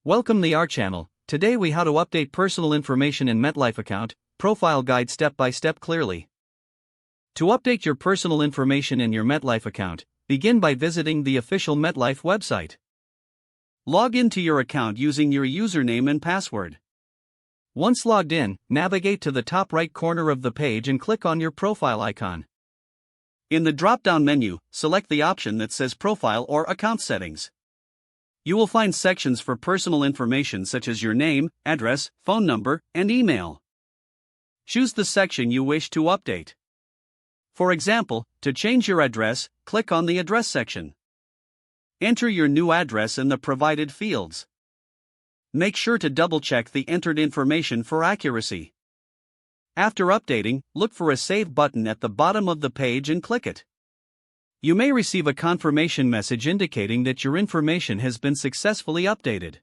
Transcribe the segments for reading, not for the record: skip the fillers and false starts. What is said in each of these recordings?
Welcome to our channel. Today we how to update personal information in MetLife account, profile guide step by step clearly. To update your personal information in your MetLife account, begin by visiting the official MetLife website. Log into your account using your username and password. Once logged in, navigate to the top right corner of the page and click on your profile icon. In the drop-down menu, select the option that says Profile or Account Settings. You will find sections for personal information such as your name, address, phone number, and email. Choose the section you wish to update. For example, to change your address, click on the Address section. Enter your new address in the provided fields. Make sure to double-check the entered information for accuracy. After updating, look for a Save button at the bottom of the page and click it. You may receive a confirmation message indicating that your information has been successfully updated.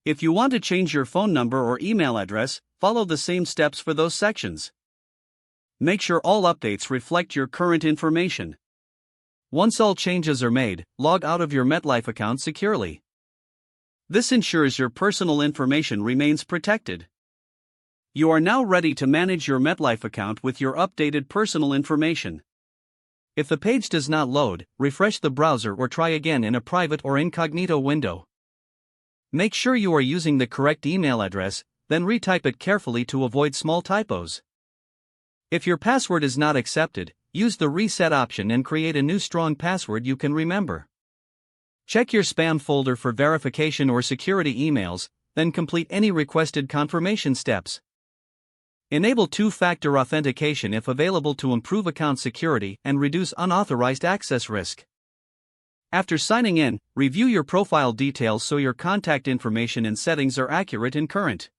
If you want to change your phone number or email address, follow the same steps for those sections. Make sure all updates reflect your current information. Once all changes are made, log out of your MetLife account securely. This ensures your personal information remains protected. You are now ready to manage your MetLife account with your updated personal information. If the page does not load, refresh the browser or try again in a private or incognito window. Make sure you are using the correct email address, then retype it carefully to avoid small typos. If your password is not accepted, use the reset option and create a new strong password you can remember. Check your spam folder for verification or security emails, then complete any requested confirmation steps. Enable two-factor authentication if available to improve account security and reduce unauthorized access risk. After signing in, review your profile details so your contact information and settings are accurate and current.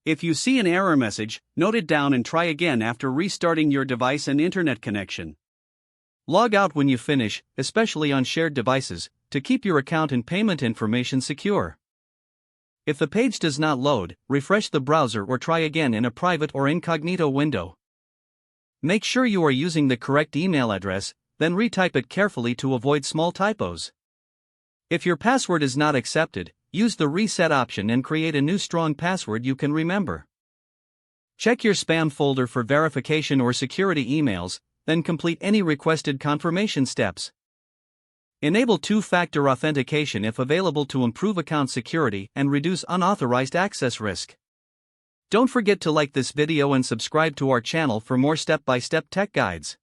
If you see an error message, note it down and try again after restarting your device and internet connection. Log out when you finish, especially on shared devices, to keep your account and payment information secure. If the page does not load, refresh the browser or try again in a private or incognito window. Make sure you are using the correct email address, then retype it carefully to avoid small typos. If your password is not accepted, use the reset option and create a new strong password you can remember. Check your spam folder for verification or security emails, then complete any requested confirmation steps. Enable two-factor authentication if available to improve account security and reduce unauthorized access risk. Don't forget to like this video and subscribe to our channel for more step-by-step tech guides.